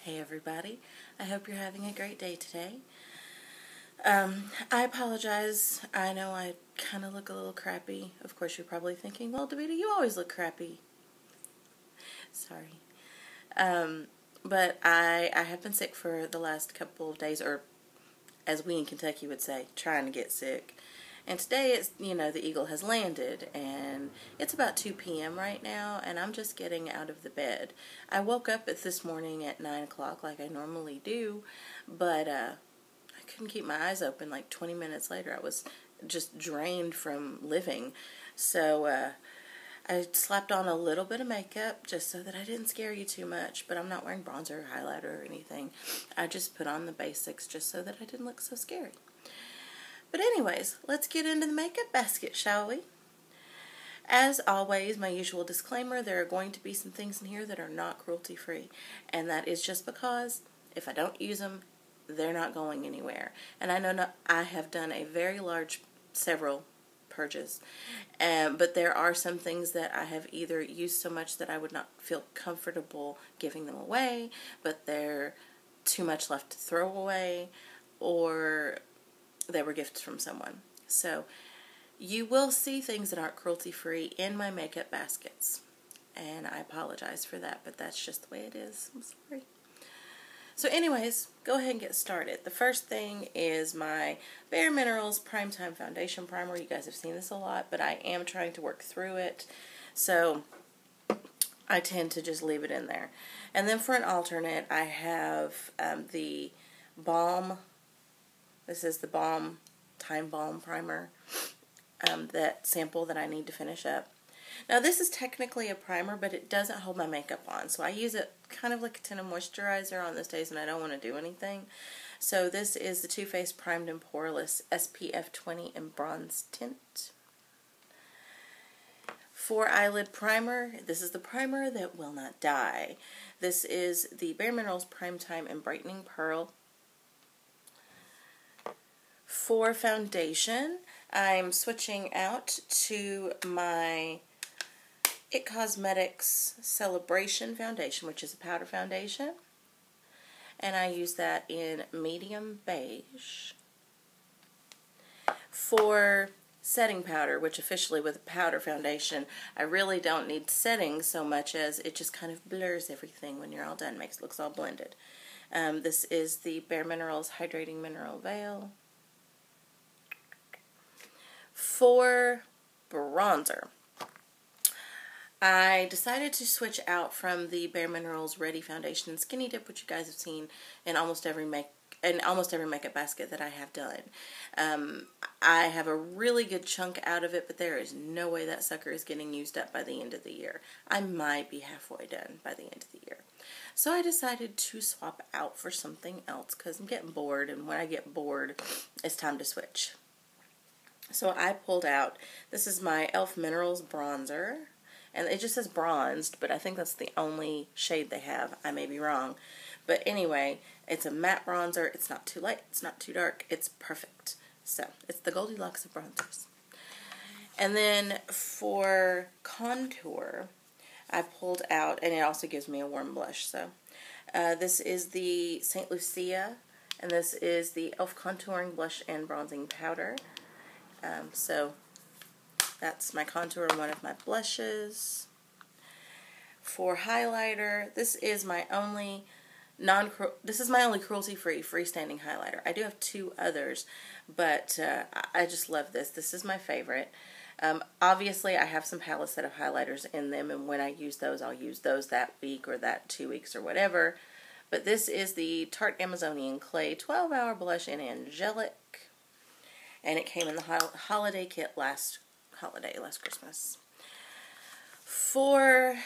Hey everybody, I hope you're having a great day today. I apologize. I know I kind of look a little crappy. Of course, you're probably thinking, well, Davita, you always look crappy. Sorry. But I have been sick for the last couple of days, or as we in Kentucky would say, trying to get sick. And today it's, the Eagle has landed, and it's about 2 p.m. right now, and I'm just getting out of the bed. I woke up this morning at 9 o'clock like I normally do, but I couldn't keep my eyes open. Like 20 minutes later, I was just drained from living. So I slapped on a little bit of makeup just so that I didn't scare you too much, but I'm not wearing bronzer or highlighter or anything. I just put on the basics just so that I didn't look so scary. But anyways, let's get into the makeup basket, shall we? As always, my usual disclaimer, there are going to be some things in here that are not cruelty-free. And that is just because if I don't use them, they're not going anywhere. And I know I have done a very large, several purges. But there are some things that I have either used so much that I would not feel comfortable giving them away, but they're too much left to throw away, or they were gifts from someone. So you will see things that aren't cruelty-free in my makeup baskets. And I apologize for that, but that's just the way it is. I'm sorry. So anyways, go ahead and get started. The first thing is my Bare Minerals Primetime Foundation Primer. You guys have seen this a lot, but I am trying to work through it. So I tend to just leave it in there. And then for an alternate, I have the Balm. This is the Balm Time Balm Primer, that sample that I need to finish up. Now this is technically a primer, but it doesn't hold my makeup on, so I use it kind of like a tinted moisturizer on those days when I don't want to do anything. So this is the Too Faced Primed and Poreless SPF 20 in Bronze Tint. For eyelid primer, this is the primer that will not die. This is the Bare Minerals Primetime and Brightening Pearl. For foundation, I'm switching out to my It Cosmetics Celebration Foundation, which is a powder foundation. And I use that in medium beige. For setting powder, which officially with a powder foundation, I really don't need setting so much as it just kind of blurs everything when you're all done, looks all blended. This is the Bare Minerals Hydrating Mineral Veil. For bronzer, I decided to switch out from the Bare Minerals Ready Foundation and Skinny Dip, which you guys have seen in almost every makeup basket that I have done. I have a really good chunk out of it, but there is no way that sucker is getting used up by the end of the year. I might be halfway done by the end of the year. So I decided to swap out for something else because I'm getting bored, and when I get bored, it's time to switch. So I pulled out, this is my e.l.f. Minerals Bronzer, and it just says bronzed, but I think that's the only shade they have. I may be wrong. But anyway, it's a matte bronzer. It's not too light, it's not too dark, it's perfect. So, it's the Goldilocks of bronzers. And then for contour, I pulled out, and it also gives me a warm blush. So, this is the St. Lucia, and this is the e.l.f. Contouring Blush and Bronzing Powder. So that's my contour and one of my blushes. For highlighter, this is my only cruelty-free freestanding highlighter. I do have two others, but I just love this. This is my favorite. Obviously, I have some palettes that have highlighters in them, and when I use those, I'll use those that week or that 2 weeks or whatever. But this is the Tarte Amazonian Clay 12-Hour Blush in Angelic. And it came in the holiday kit last Christmas. For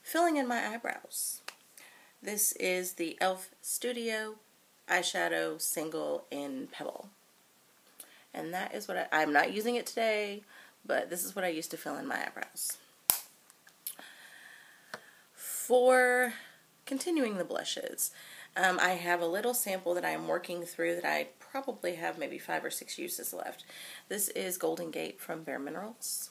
filling in my eyebrows, this is the e.l.f. Studio Eyeshadow Single in Pebble. And that is what I'm not using it today, but this is what I used to fill in my eyebrows. For continuing the blushes, I have a little sample that I am working through that I probably have maybe 5 or 6 uses left. This is Golden Gate from Bare Minerals.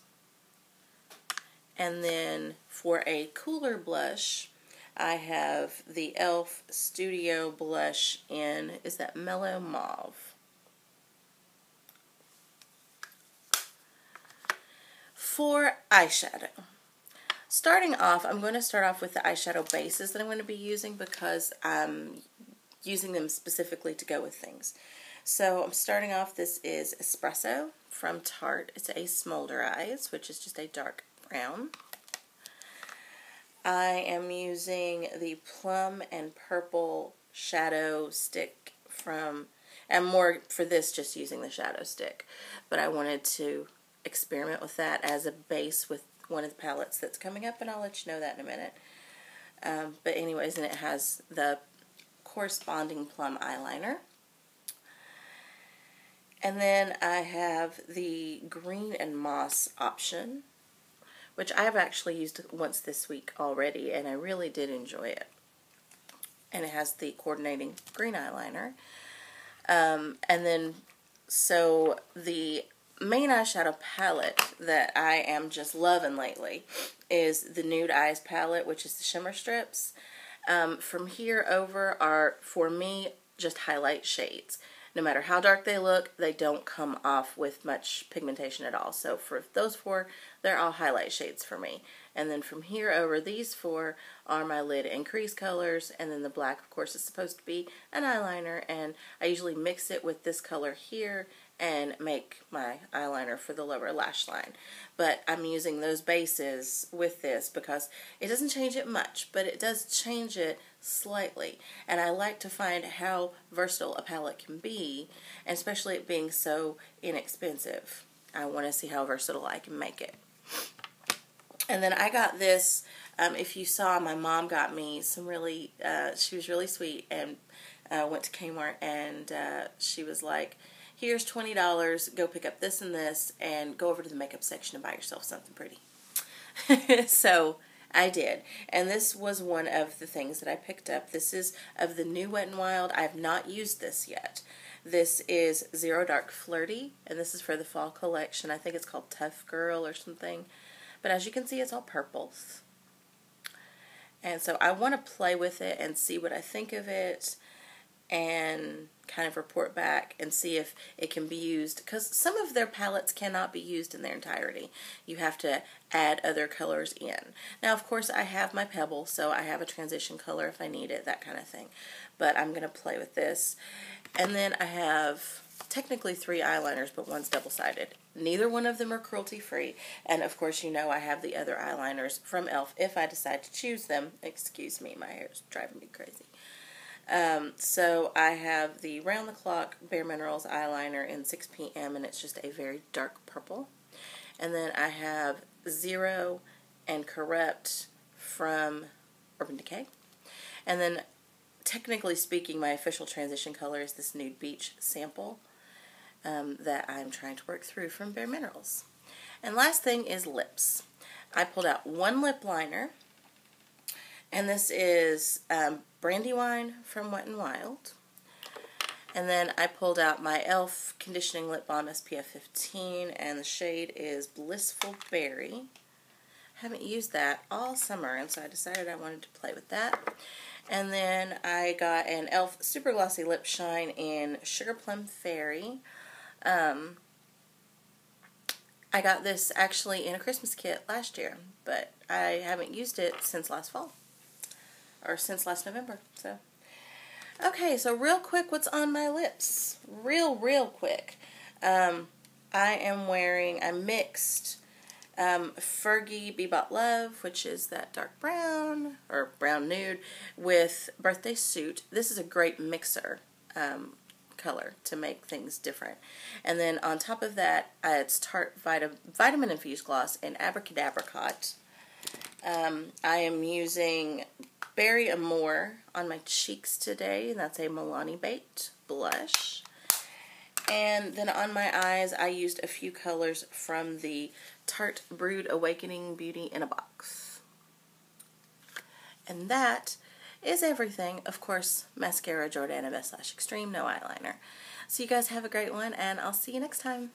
And then for a cooler blush, I have the e.l.f. Studio Blush in, is that Mellow Mauve? For eyeshadow. Starting off, I'm going to start off with the eyeshadow bases that I'm going to be using because I'm using them specifically to go with things. So I'm starting off, this is Espresso from Tarte. It's a Smolderized, which is just a dark brown. I am using the Plum and Purple Shadow Stick from, and more for this just using the shadow stick, but I wanted to experiment with that as a base with one of the palettes that's coming up, and I'll let you know that in a minute. But anyways, and it has the corresponding plum eyeliner. And then I have the Green and Moss option, which I've actually used once this week already, and I really did enjoy it. And it has the coordinating green eyeliner. And then, so the main eyeshadow palette that I am just loving lately is the Nude Eyes palette, which is the shimmer strips. From here over are, for me, just highlight shades. No matter how dark they look, they don't come off with much pigmentation at all. So for those four, they're all highlight shades for me. And then from here over, these four are my lid and crease colors. And then the black, of course, is supposed to be an eyeliner. And I usually mix it with this color here and make my eyeliner for the lower lash line. But I'm using those bases with this because it doesn't change it much, but it does change it slightly. And I like to find how versatile a palette can be, and especially it being so inexpensive. I want to see how versatile I can make it. And then I got this, if you saw, my mom got me some really, she was really sweet, and went to Kmart, and she was like, here's $20, go pick up this and go over to the makeup section and buy yourself something pretty. So I did, and this was one of the things that I picked up. This is of the new Wet n Wild. I have not used this yet. This is Zero Dark Flirty, and this is for the fall collection. I think it's called Tough Girl or something, but as you can see, it's all purples. And so I want to play with it and see what I think of it, and kind of report back and see if it can be used, because some of their palettes cannot be used in their entirety. You have to add other colors in. Now, of course, I have my Pebble, so I have a transition color if I need it, that kind of thing. But I'm going to play with this. And then I have technically 3 eyeliners, but one's double-sided. Neither one of them are cruelty-free. And, of course, you know I have the other eyeliners from e.l.f. if I decide to choose them. Excuse me, my hair is driving me crazy. So I have the Round the Clock Bare Minerals eyeliner in 6 p.m. and it's just a very dark purple. And then I have Zero and Corrupt from Urban Decay. And then, technically speaking, my official transition color is this Nude Beach sample that I'm trying to work through from Bare Minerals. And last thing is lips. I pulled out one lip liner. And this is Brandywine from Wet n Wild. And then I pulled out my e.l.f. Conditioning Lip Balm SPF 15, and the shade is Blissful Berry. I haven't used that all summer, and so I decided I wanted to play with that. And then I got an e.l.f. Super Glossy Lip Shine in Sugar Plum Fairy. I got this actually in a Christmas kit last year, but I haven't used it since last fall. Or since last November, so. Okay, so real quick, what's on my lips? Real quick. I am wearing a mixed Fergie Bebop Love, which is that dark brown, or brown nude, with Birthday Suit. This is a great mixer color to make things different. And then on top of that, it's Tarte Vitamin Infused Gloss in Abracadabricot. I am using Berry Amour on my cheeks today, and that's a Milani Baked blush. And then on my eyes, I used a few colors from the Tarte Brood Awakening Beauty in a Box. And that is everything. Of course, mascara, Jordana Best Lash Extreme, no eyeliner. So you guys have a great one, and I'll see you next time.